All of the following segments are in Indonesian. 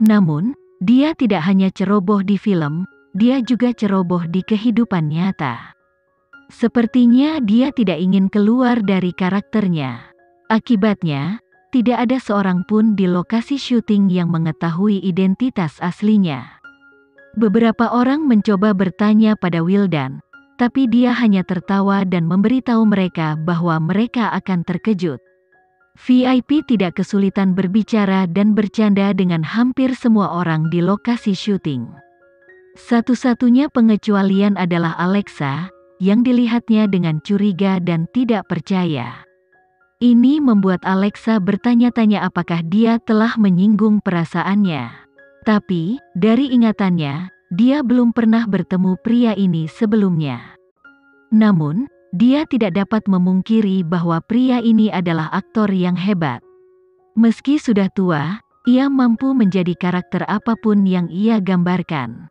Namun, dia tidak hanya ceroboh di film, dia juga ceroboh di kehidupan nyata. Sepertinya dia tidak ingin keluar dari karakternya. Akibatnya, tidak ada seorang pun di lokasi syuting yang mengetahui identitas aslinya. Beberapa orang mencoba bertanya pada Wildan, tapi dia hanya tertawa dan memberitahu mereka bahwa mereka akan terkejut. VIP tidak kesulitan berbicara dan bercanda dengan hampir semua orang di lokasi syuting. Satu-satunya pengecualian adalah Alexa, yang dilihatnya dengan curiga dan tidak percaya. Ini membuat Alexa bertanya-tanya apakah dia telah menyinggung perasaannya. Tapi, dari ingatannya, dia belum pernah bertemu pria ini sebelumnya. Namun, dia tidak dapat memungkiri bahwa pria ini adalah aktor yang hebat. Meski sudah tua, ia mampu menjadi karakter apapun yang ia gambarkan.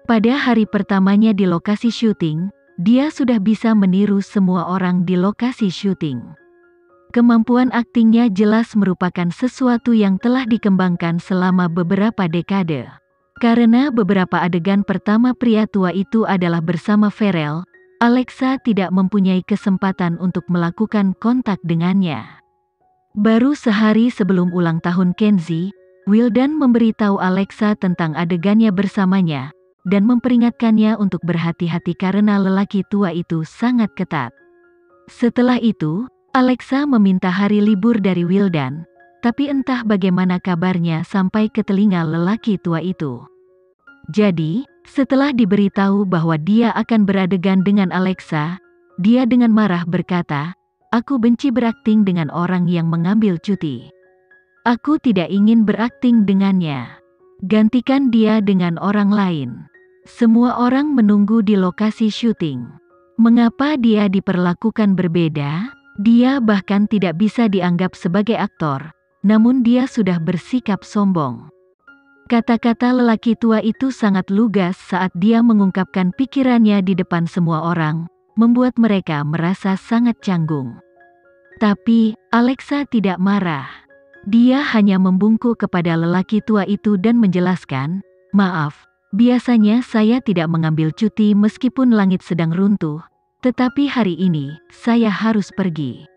Pada hari pertamanya di lokasi syuting, dia sudah bisa meniru semua orang di lokasi syuting. Kemampuan aktingnya jelas merupakan sesuatu yang telah dikembangkan selama beberapa dekade. Karena beberapa adegan pertama pria tua itu adalah bersama Ferrell, Alexa tidak mempunyai kesempatan untuk melakukan kontak dengannya. Baru sehari sebelum ulang tahun Kenzie, Wildan memberitahu Alexa tentang adegannya bersamanya, dan memperingatkannya untuk berhati-hati karena lelaki tua itu sangat ketat. Setelah itu, Alexa meminta hari libur dari Wildan, tapi entah bagaimana kabarnya sampai ke telinga lelaki tua itu. Jadi, setelah diberitahu bahwa dia akan beradegan dengan Alexa, dia dengan marah berkata, "Aku benci berakting dengan orang yang mengambil cuti. Aku tidak ingin berakting dengannya. Gantikan dia dengan orang lain." Semua orang menunggu di lokasi syuting. Mengapa dia diperlakukan berbeda? Dia bahkan tidak bisa dianggap sebagai aktor, namun dia sudah bersikap sombong. Kata-kata lelaki tua itu sangat lugas saat dia mengungkapkan pikirannya di depan semua orang, membuat mereka merasa sangat canggung. Tapi, Alexa tidak marah. Dia hanya membungkuk kepada lelaki tua itu dan menjelaskan, "Maaf, biasanya saya tidak mengambil cuti meskipun langit sedang runtuh, tetapi hari ini, saya harus pergi.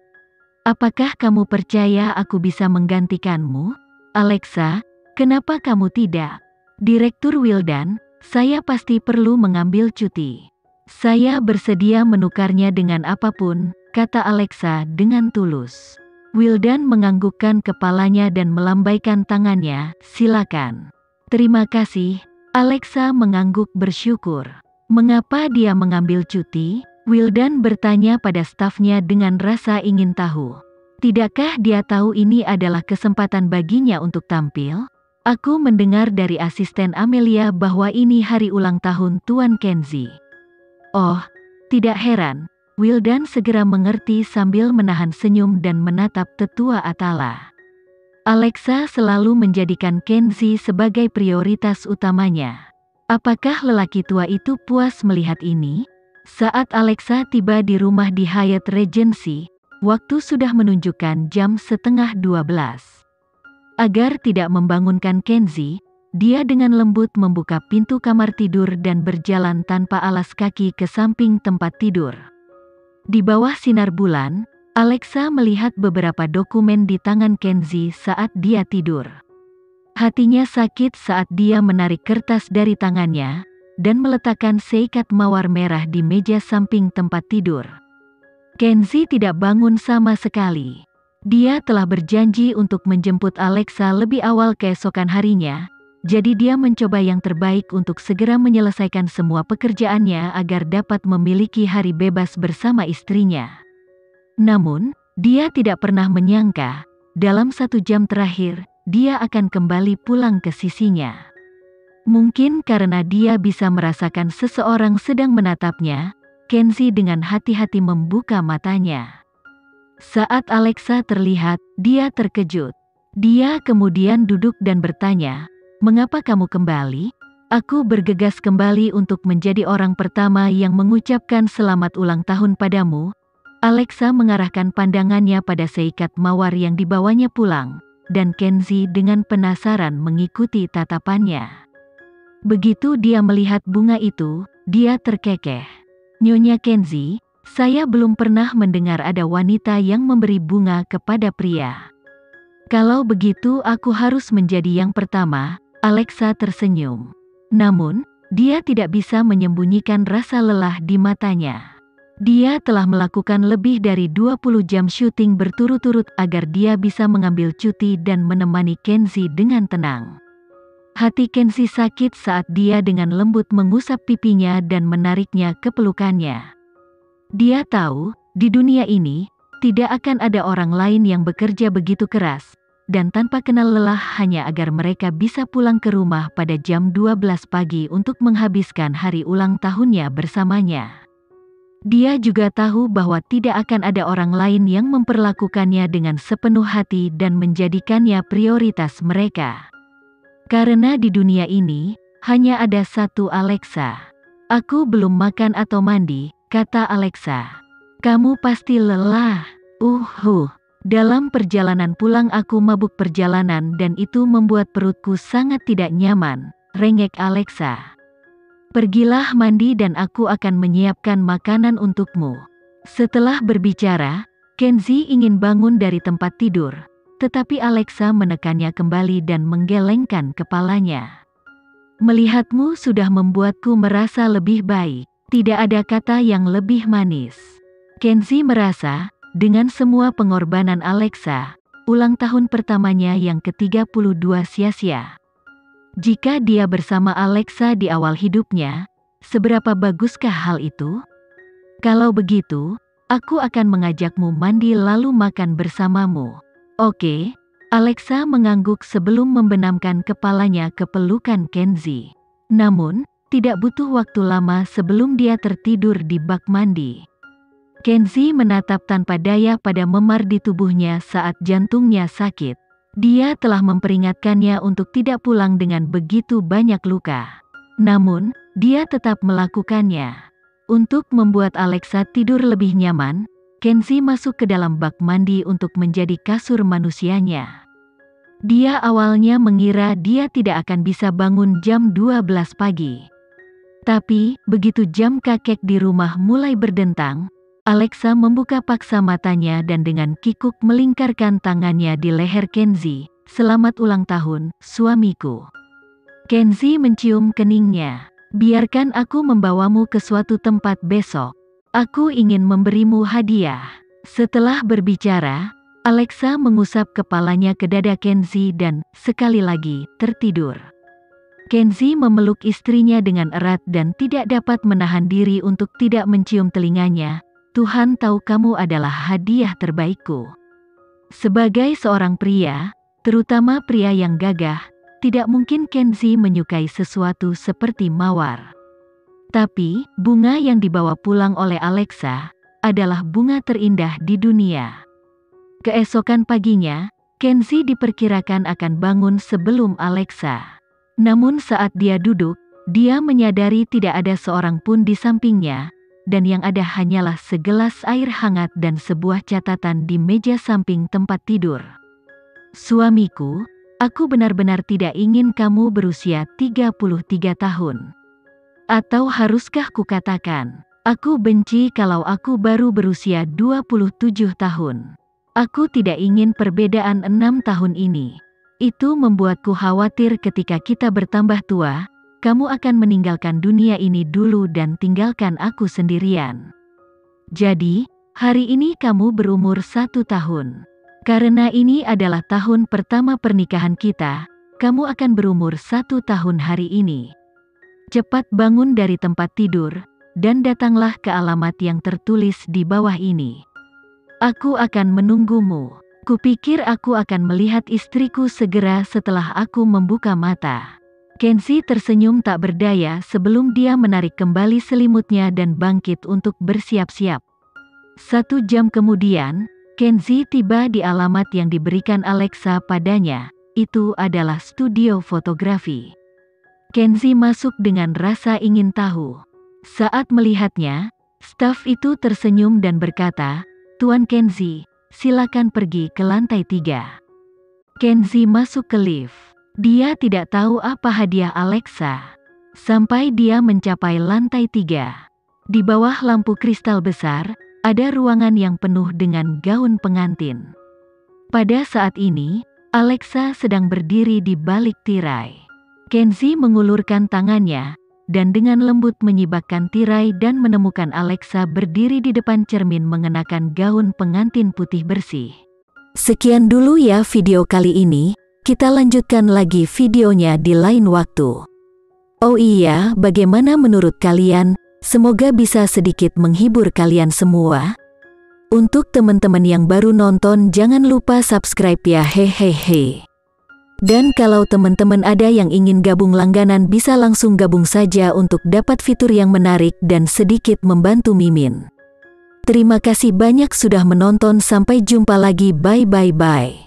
Apakah kamu percaya aku bisa menggantikanmu, Alexa? Kenapa kamu tidak?" "Direktur Wildan, saya pasti perlu mengambil cuti. Saya bersedia menukarnya dengan apapun," kata Alexa dengan tulus. Wildan menganggukkan kepalanya dan melambaikan tangannya, "Silakan." "Terima kasih." Alexa mengangguk bersyukur. Mengapa dia mengambil cuti? Wildan bertanya pada stafnya dengan rasa ingin tahu. Tidakkah dia tahu ini adalah kesempatan baginya untuk tampil? "Aku mendengar dari asisten Amelia bahwa ini hari ulang tahun Tuan Kenzie." "Oh, tidak heran." Wildan segera mengerti sambil menahan senyum dan menatap tetua Atala. Alexa selalu menjadikan Kenzie sebagai prioritas utamanya. Apakah lelaki tua itu puas melihat ini? Saat Alexa tiba di rumah di Hyatt Regency, waktu sudah menunjukkan jam 11:30. Agar tidak membangunkan Kenzie, dia dengan lembut membuka pintu kamar tidur dan berjalan tanpa alas kaki ke samping tempat tidur. Di bawah sinar bulan, Alexa melihat beberapa dokumen di tangan Kenzie saat dia tidur. Hatinya sakit saat dia menarik kertas dari tangannya, dan meletakkan seikat mawar merah di meja samping tempat tidur. Kenzie tidak bangun sama sekali. Dia telah berjanji untuk menjemput Alexa lebih awal keesokan harinya, jadi dia mencoba yang terbaik untuk segera menyelesaikan semua pekerjaannya agar dapat memiliki hari bebas bersama istrinya. Namun, dia tidak pernah menyangka, dalam 1 jam terakhir, dia akan kembali pulang ke sisinya. Mungkin karena dia bisa merasakan seseorang sedang menatapnya, Kenzie dengan hati-hati membuka matanya. Saat Alexa terlihat, dia terkejut. Dia kemudian duduk dan bertanya, "Mengapa kamu kembali?" "Aku bergegas kembali untuk menjadi orang pertama yang mengucapkan selamat ulang tahun padamu." Alexa mengarahkan pandangannya pada seikat mawar yang dibawanya pulang, dan Kenzi dengan penasaran mengikuti tatapannya. Begitu dia melihat bunga itu, dia terkekeh. "Nyonya Kenzi, saya belum pernah mendengar ada wanita yang memberi bunga kepada pria. Kalau begitu aku harus menjadi yang pertama." Alexa tersenyum. Namun, dia tidak bisa menyembunyikan rasa lelah di matanya. Dia telah melakukan lebih dari 20 jam syuting berturut-turut agar dia bisa mengambil cuti dan menemani Kenzi dengan tenang. Hati Kenzi sakit saat dia dengan lembut mengusap pipinya dan menariknya ke pelukannya. Dia tahu, di dunia ini, tidak akan ada orang lain yang bekerja begitu keras, dan tanpa kenal lelah hanya agar mereka bisa pulang ke rumah pada jam 12 pagi untuk menghabiskan hari ulang tahunnya bersamanya. Dia juga tahu bahwa tidak akan ada orang lain yang memperlakukannya dengan sepenuh hati dan menjadikannya prioritas mereka. Karena di dunia ini, hanya ada satu Alexa. "Aku belum makan atau mandi," kata Alexa. "Kamu pasti lelah." Dalam perjalanan pulang aku mabuk perjalanan dan itu membuat perutku sangat tidak nyaman, rengek Alexa. "Pergilah mandi dan aku akan menyiapkan makanan untukmu." Setelah berbicara, Kenzi ingin bangun dari tempat tidur, tetapi Alexa menekannya kembali dan menggelengkan kepalanya. "Melihatmu sudah membuatku merasa lebih baik. Tidak ada kata yang lebih manis." Kenzi merasa, dengan semua pengorbanan Alexa, ulang tahun pertamanya yang ke-32 sia-sia. Jika dia bersama Alexa di awal hidupnya, seberapa baguskah hal itu? "Kalau begitu, aku akan mengajakmu mandi lalu makan bersamamu." "Oke." Alexa mengangguk sebelum membenamkan kepalanya ke pelukan Kenzi. Namun, tidak butuh waktu lama sebelum dia tertidur di bak mandi. Kenzi menatap tanpa daya pada memar di tubuhnya saat jantungnya sakit. Dia telah memperingatkannya untuk tidak pulang dengan begitu banyak luka. Namun, dia tetap melakukannya. Untuk membuat Alexa tidur lebih nyaman, Kenzi masuk ke dalam bak mandi untuk menjadi kasur manusianya. Dia awalnya mengira dia tidak akan bisa bangun jam 12 pagi. Tapi, begitu jam kakek di rumah mulai berdentang, Alexa membuka paksa matanya dan dengan kikuk melingkarkan tangannya di leher Kenzi. "Selamat ulang tahun, suamiku." Kenzi mencium keningnya. "Biarkan aku membawamu ke suatu tempat besok. Aku ingin memberimu hadiah." Setelah berbicara, Alexa mengusap kepalanya ke dada Kenzi dan, sekali lagi, tertidur. Kenzi memeluk istrinya dengan erat dan tidak dapat menahan diri untuk tidak mencium telinganya. "Tuhan tahu kamu adalah hadiah terbaikku." Sebagai seorang pria, terutama pria yang gagah, tidak mungkin Kenzi menyukai sesuatu seperti mawar. Tapi, bunga yang dibawa pulang oleh Alexa adalah bunga terindah di dunia. Keesokan paginya, Kenzi diperkirakan akan bangun sebelum Alexa. Namun saat dia duduk, dia menyadari tidak ada seorang pun di sampingnya, dan yang ada hanyalah segelas air hangat dan sebuah catatan di meja samping tempat tidur. "Suamiku, aku benar-benar tidak ingin kamu berusia 33 tahun. Atau haruskah kukatakan, aku benci kalau aku baru berusia 27 tahun. Aku tidak ingin perbedaan 6 tahun ini. Itu membuatku khawatir ketika kita bertambah tua, kamu akan meninggalkan dunia ini dulu dan tinggalkan aku sendirian. Jadi, hari ini kamu berumur 1 tahun. Karena ini adalah tahun pertama pernikahan kita, kamu akan berumur 1 tahun hari ini. Cepat bangun dari tempat tidur, dan datanglah ke alamat yang tertulis di bawah ini. Aku akan menunggumu." Kupikir aku akan melihat istriku segera setelah aku membuka mata. Kenzi tersenyum tak berdaya sebelum dia menarik kembali selimutnya dan bangkit untuk bersiap-siap. 1 jam kemudian, Kenzi tiba di alamat yang diberikan Alexa padanya. Itu adalah studio fotografi. Kenzi masuk dengan rasa ingin tahu. Saat melihatnya, staf itu tersenyum dan berkata, "Tuan Kenzi, silakan pergi ke lantai 3." Kenzi masuk ke lift. Dia tidak tahu apa hadiah Alexa. Sampai dia mencapai lantai 3. Di bawah lampu kristal besar, ada ruangan yang penuh dengan gaun pengantin. Pada saat ini, Alexa sedang berdiri di balik tirai. Kenzi mengulurkan tangannya, dan dengan lembut menyibakkan tirai dan menemukan Alexa berdiri di depan cermin mengenakan gaun pengantin putih bersih. Sekian dulu ya video kali ini, kita lanjutkan lagi videonya di lain waktu. Oh iya, bagaimana menurut kalian? Semoga bisa sedikit menghibur kalian semua. Untuk teman-teman yang baru nonton jangan lupa subscribe ya hehehe. Dan kalau teman-teman ada yang ingin gabung langganan bisa langsung gabung saja untuk dapat fitur yang menarik dan sedikit membantu Mimin. Terima kasih banyak sudah menonton, sampai jumpa lagi, bye bye bye.